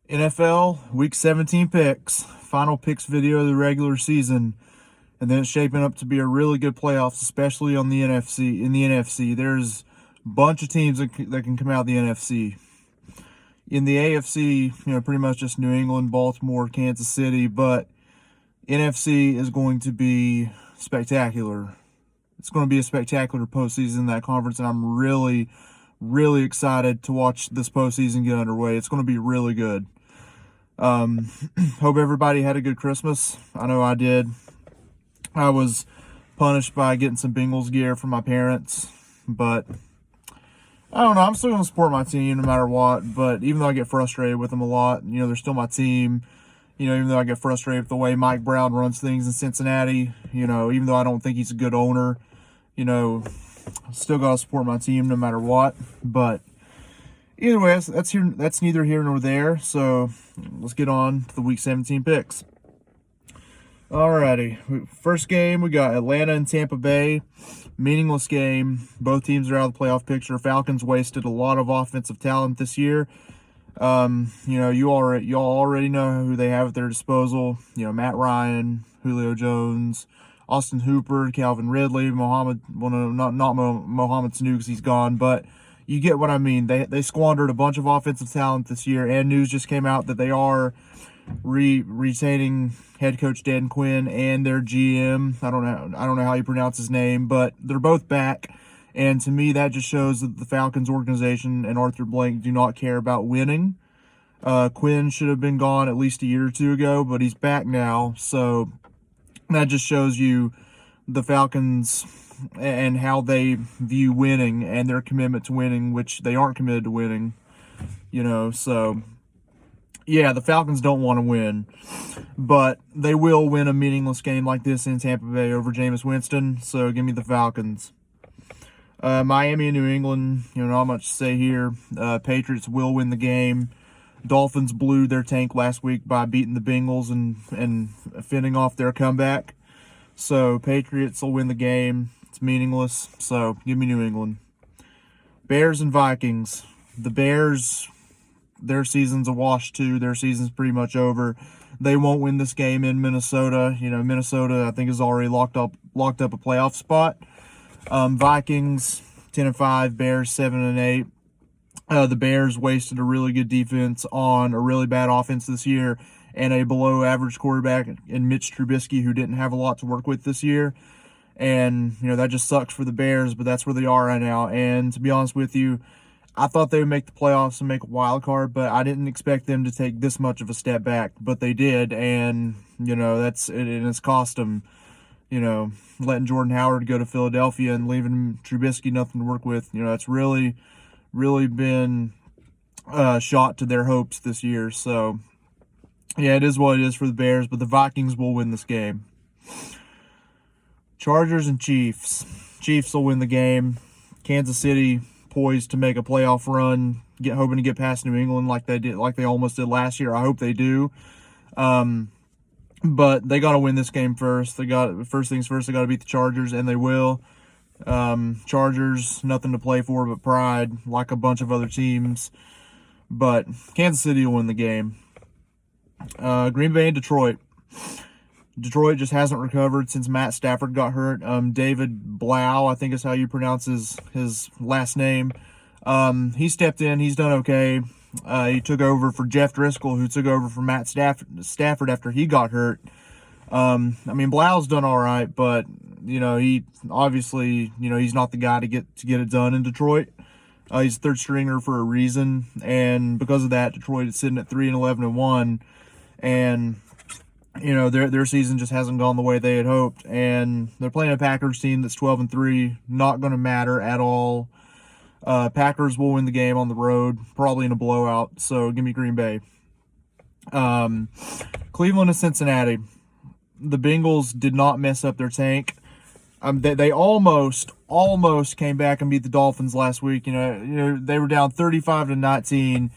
NFL Week 17 picks, final picks video of the regular season, and then it's shaping up to be a really good playoffs, especially on the NFC. In the NFC, there's a bunch of teams that can come out of the NFC. In the AFC, pretty much just New England, Baltimore, Kansas City, but NFC is going to be spectacular. It's going to be a spectacular postseason in that conference, and I'm really, really excited to watch this postseason get underway. It's going to be really good. Hope everybody had a good Christmas. I know I did. I was punished by getting some Bengals gear from my parents, but I don't know. I'm still going to support my team no matter what, but even though I get frustrated with them a lot, they're still my team. Even though I get frustrated with the way Mike Brown runs things in Cincinnati, even though I don't think he's a good owner, still got to support my team no matter what. But either way, that's neither here nor there. So let's get on to the Week 17 picks. Alrighty, first game we got Atlanta and Tampa Bay. Meaningless game. Both teams are out of the playoff picture. Falcons wasted a lot of offensive talent this year. You already know who they have at their disposal. Matt Ryan, Julio Jones, Austin Hooper, Calvin Ridley, Mohamed Sanu because he's gone, but you get what I mean. They squandered a bunch of offensive talent this year, and news just came out that they are retaining head coach Dan Quinn and their GM. I don't know how you pronounce his name, but they're both back. And to me, that just shows that the Falcons organization and Arthur Blank do not care about winning. Quinn should have been gone at least a year or two ago, but he's back now. So that just shows you the Falcons and how they view winning and their commitment to winning, which they aren't committed to winning. So yeah, the Falcons don't want to win, but they will win a meaningless game like this in Tampa Bay over Jameis Winston. So give me the Falcons. Miami and New England, not much to say here. Patriots will win the game. Dolphins blew their tank last week by beating the Bengals and fending off their comeback. So Patriots will win the game. It's meaningless, so give me New England. Bears and Vikings. The Bears, their season's a wash too. Their season's pretty much over. They won't win this game in Minnesota. Minnesota, I think, is already locked up a playoff spot. Vikings 10-5, Bears 7-8. The Bears wasted a really good defense on a really bad offense this year and a below average quarterback in Mitch Trubisky, who didn't have a lot to work with this year. And, that just sucks for the Bears, but that's where they are right now. And to be honest with you, I thought they would make the playoffs and make a wild card, but I didn't expect them to take this much of a step back. But they did, and, it's cost them. Letting Jordan Howard go to Philadelphia and leaving Trubisky nothing to work with. That's really, really been a shot to their hopes this year. So, yeah, it is what it is for the Bears, but the Vikings will win this game. Chargers and Chiefs. Chiefs will win the game. Kansas City poised to make a playoff run, hoping to get past New England like they almost did last year. I hope they do. But they got to win this game first. First things first, they got to beat the Chargers, and they will. Chargers, nothing to play for but pride, like a bunch of other teams. But Kansas City will win the game. Green Bay and Detroit. Detroit just hasn't recovered since Matt Stafford got hurt. David Blau, I think is how you pronounce his last name. He stepped in. He's done okay. He took over for Jeff Driscoll, who took over for Matt Stafford after he got hurt. Blau's done all right, but he obviously he's not the guy to get it done in Detroit. He's a third stringer for a reason, and because of that, Detroit is sitting at 3-11-1, and their season just hasn't gone the way they had hoped, and they're playing a Packers team that's 12-3, not going to matter at all. Packers will win the game on the road, probably in a blowout, so give me Green Bay. Cleveland and Cincinnati. The Bengals did not mess up their tank. They almost came back and beat the Dolphins last week. They were down 35-19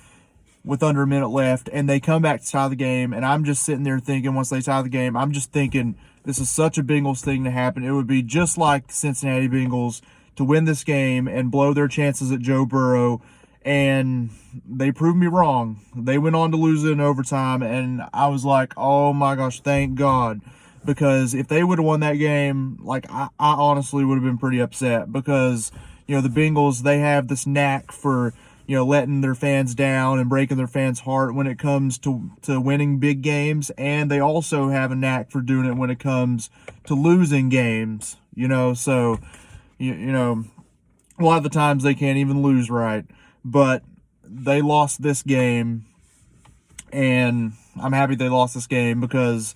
with under a minute left, and they come back to tie the game, and I'm just sitting there thinking, once they tie the game, I'm just thinking this is such a Bengals thing to happen. It would be just like the Cincinnati Bengals to win this game and blow their chances at Joe Burrow and they proved me wrong. They went on to lose it in overtime, and I was like, oh my gosh, thank God. Because if they would have won that game, like, I honestly would have been pretty upset, because, you know, the Bengals, they have this knack for, you know, letting their fans down and breaking their fans' heart when it comes to winning big games, and they also have a knack for doing it when it comes to losing games, you know. So, you know, a lot of the times they can't even lose right, but they lost this game, and I'm happy they lost this game, because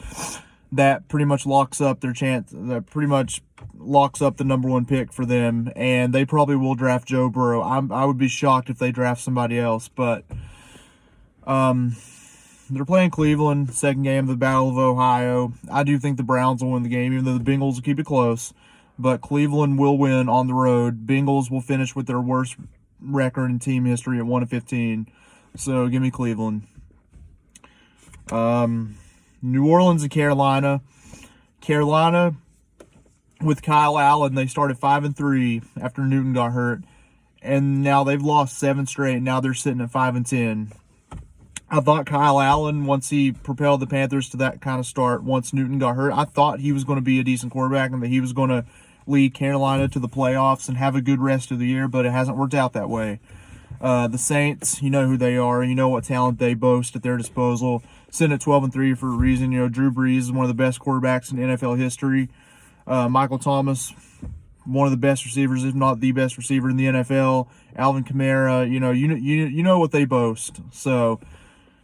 that pretty much locks up their chance. That pretty much locks up the number one pick for them, and they probably will draft Joe Burrow. I would be shocked if they draft somebody else, but they're playing Cleveland, second game of the Battle of Ohio. I do think the Browns will win the game, even though the Bengals will keep it close, but Cleveland will win on the road. Bengals will finish with their worst record in team history at 1-15, so give me Cleveland. New Orleans and Carolina. Carolina, with Kyle Allen, they started 5-3 after Newton got hurt, and now they've lost 7 straight. Now they're sitting at 5-10. I thought Kyle Allen, once he propelled the Panthers to that kind of start, once Newton got hurt, I thought he was going to be a decent quarterback and that he was going to lead Carolina to the playoffs and have a good rest of the year, but it hasn't worked out that way. The Saints, you know who they are. You know what talent they boast at their disposal. Sitting at 12-3 for a reason. You know, Drew Brees is one of the best quarterbacks in NFL history. Michael Thomas, one of the best receivers, if not the best receiver in the NFL. Alvin Kamara, you know what they boast. So,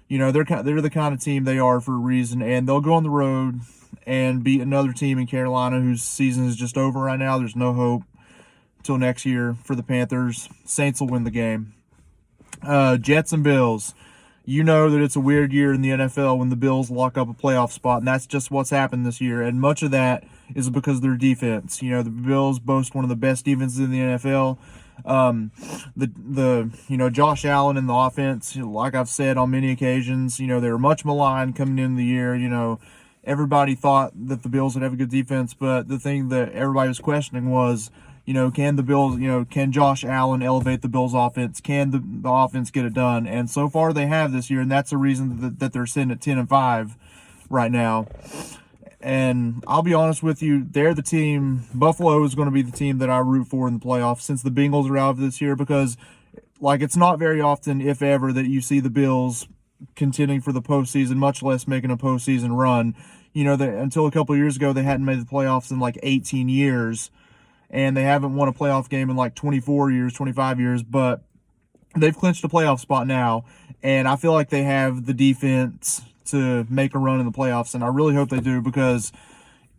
you know, they're the kind of team they are for a reason, and they'll go on the road and beat another team in Carolina whose season is just over right now. There's no hope till next year for the Panthers. Saints will win the game. Jets and Bills. You know that it's a weird year in the NFL when the Bills lock up a playoff spot, and that's just what's happened this year. And much of that is because of their defense. You know, the Bills boast one of the best defenses in the NFL. Josh Allen and the offense, like I've said on many occasions, you know, they were much maligned coming into the year. You know, everybody thought that the Bills would have a good defense, but the thing that everybody was questioning was, you know, can the Bills, you know, can Josh Allen elevate the Bills' offense? Can the offense get it done? And so far they have this year, and that's the reason that they're sitting at 10-5 right now. And I'll be honest with you, they're the team. Buffalo is going to be the team that I root for in the playoffs since the Bengals are out of this year, because, like, it's not very often, if ever, that you see the Bills contending for the postseason, much less making a postseason run. You know, until a couple of years ago, they hadn't made the playoffs in like 18 years. And they haven't won a playoff game in like 24 years, 25 years, but they've clinched a playoff spot now, and I feel like they have the defense to make a run in the playoffs, and I really hope they do, because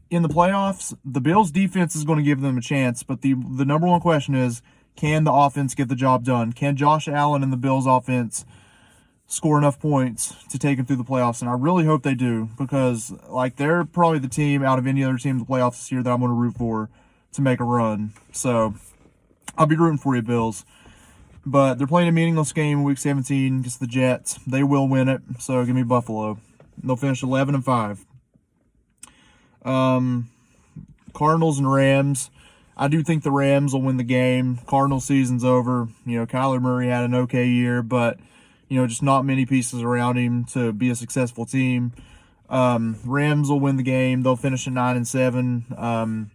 in the playoffs, the Bills' defense is going to give them a chance, but the number one question is, can the offense get the job done? Can Josh Allen and the Bills' offense score enough points to take them through the playoffs? And I really hope they do, because, like, they're probably the team out of any other team in the playoffs this year that I'm going to root for to make a run. So I'll be rooting for you, Bills. But they're playing a meaningless game in Week 17 against the Jets. They will win it, so give me Buffalo. They'll finish 11-5. Cardinals and Rams. I do think the Rams will win the game. Cardinals season's over. You know, Kyler Murray had an okay year, but, you know, just not many pieces around him to be a successful team. Rams will win the game. They'll finish at 9-7.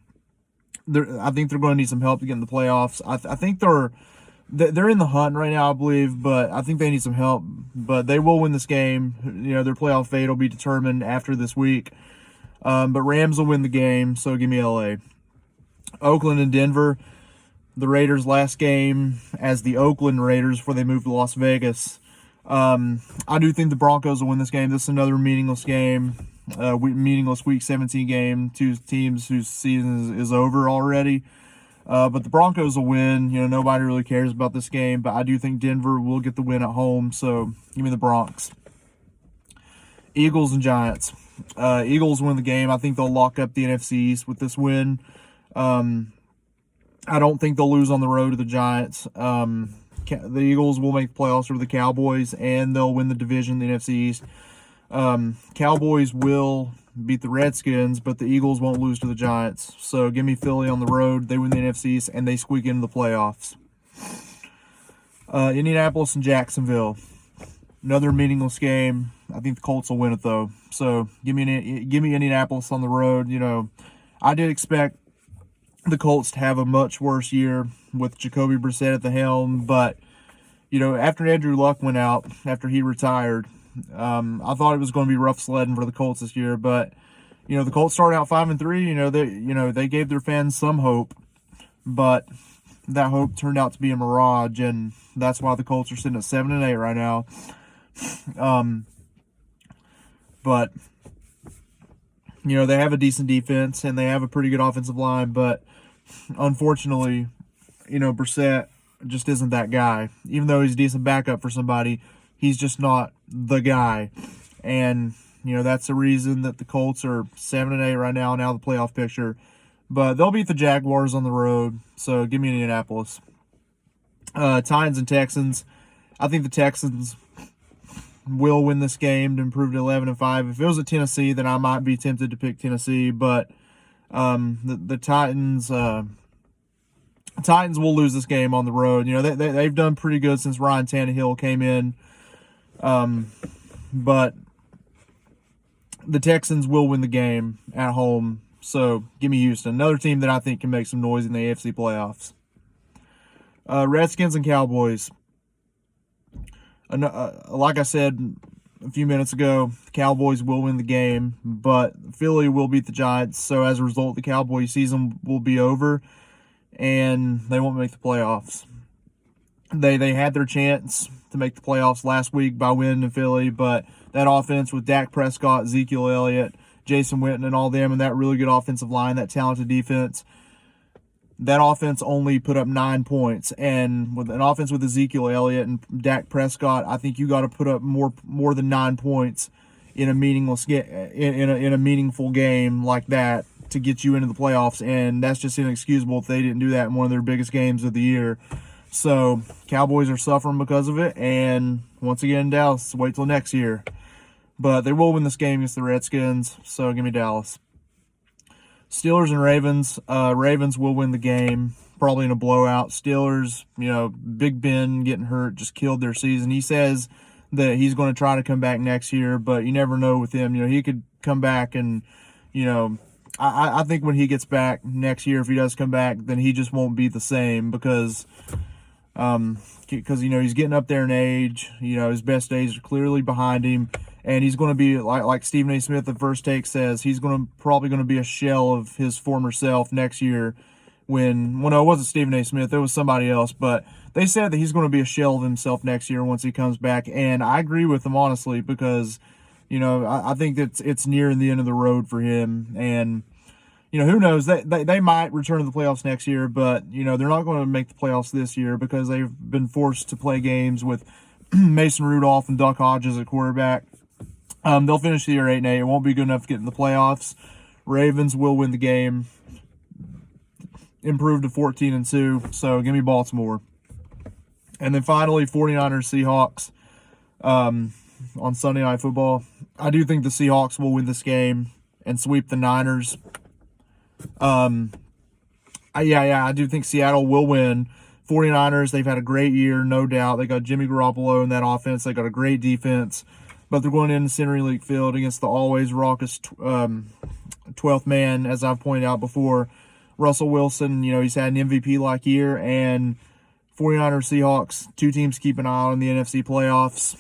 I think they're going to need some help to get in the playoffs. I think they're in the hunt right now, I believe, but I think they need some help. But they will win this game. You know, their playoff fate will be determined after this week. But Rams will win the game, so give me LA. Oakland and Denver. The Raiders' last game as the Oakland Raiders before they moved to Las Vegas. I do think the Broncos will win this game. This is another meaningless game. Meaningless Week 17 game. Two teams whose season is over already. But the Broncos will win. You know, nobody really cares about this game, but I do think Denver will get the win at home, so give me the Bronx. Eagles and Giants. Eagles win the game. I think they'll lock up the NFC East with this win. I don't think they'll lose on the road to the Giants. The Eagles will make the playoffs over the Cowboys, and they'll win the division, the NFC East. Cowboys will beat the Redskins, but the Eagles won't lose to the Giants. So give me Philly on the road. They win the NFC East, and they squeak into the playoffs. Indianapolis and Jacksonville. Another meaningless game. I think the Colts will win it though. So give me Indianapolis on the road. You know, I did expect the Colts to have a much worse year with Jacoby Brissett at the helm, but you know, after Andrew Luck went out, after he retired, I thought it was going to be rough sledding for the Colts this year. But you know, the Colts started out 5-3. They gave their fans some hope, but that hope turned out to be a mirage, and that's why the Colts are sitting at 7-8 right now. But you know, they have a decent defense and they have a pretty good offensive line, but unfortunately, you know, Brissett just isn't that guy. Even though he's a decent backup for somebody, he's just not the guy. And you know, that's the reason that the Colts are 7-8 right now, the playoff picture. But they'll beat the Jaguars on the road, so give me Indianapolis. Titans and Texans. I think the Texans will win this game to improve to 11-5. If it was at Tennessee, then I might be tempted to pick Tennessee, but the Titans will lose this game on the road. You know, they've done pretty good since Ryan Tannehill came in, but the Texans will win the game at home. So give me Houston, another team that I think can make some noise in the AFC playoffs. Redskins and Cowboys. Like I said a few minutes ago, the Cowboys will win the game, but Philly will beat the Giants. So as a result, the Cowboys season will be over, and they won't make the playoffs. They had their chance to make the playoffs last week by winning in Philly, but that offense with Dak Prescott, Ezekiel Elliott, Jason Witten, and all them, and that really good offensive line, that talented defense, that offense only put up 9 points. And with an offense with Ezekiel Elliott and Dak Prescott, I think you got to put up more than 9 points in a meaningless in a meaningful game like that to get you into the playoffs. And that's just inexcusable if they didn't do that in one of their biggest games of the year. So Cowboys are suffering because of it. And once again, Dallas, wait till next year. But they will win this game against the Redskins, so give me Dallas. Steelers and Ravens. Ravens will win the game, probably in a blowout. Steelers, you know, Big Ben getting hurt just killed their season. He says that he's going to try to come back next year, but you never know with him. You know, he could come back and, you know, I think when he gets back next year, if he does come back, then he just won't be the same because you know, he's getting up there in age. You know, his best days are clearly behind him. And he's going to be, like Stephen A. Smith at First Take says, he's probably going to be a shell of his former self next year well, no, it wasn't Stephen A. Smith. It was somebody else. But they said that he's going to be a shell of himself next year once he comes back. And I agree with them, honestly, because, you know, I think that it's nearing the end of the road for him. And, you know, who knows? They might return to the playoffs next year, but, you know, they're not going to make the playoffs this year because they've been forced to play games with Mason Rudolph and Duck Hodges at quarterback. They'll finish the year 8-8. It won't be good enough to get in the playoffs. Ravens will win the game, improve to 14-2. So give me Baltimore. And then finally, 49ers Seahawks on Sunday Night Football. I do think the Seahawks will win this game and sweep the Niners. I do think Seattle will win. 49ers, they've had a great year, no doubt. They got Jimmy Garoppolo in that offense. They got a great defense. But they're going into CenturyLink Field against the always raucous 12th man, as I've pointed out before. Russell Wilson, you know, he's had an MVP-like year. And 49ers, Seahawks, two teams keep an eye on the NFC playoffs.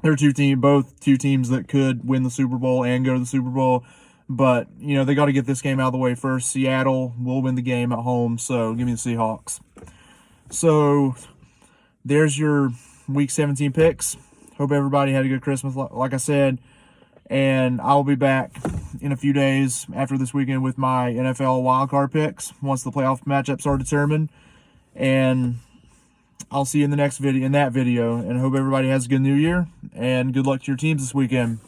They're both two teams that could win the Super Bowl and go to the Super Bowl. But, you know, they got to get this game out of the way first. Seattle will win the game at home, so give me the Seahawks. So there's your Week 17 picks. Hope everybody had a good Christmas, like I said. And I'll be back in a few days after this weekend with my NFL wildcard picks once the playoff matchups are determined. And I'll see you in the next video, and hope everybody has a good New Year and good luck to your teams this weekend.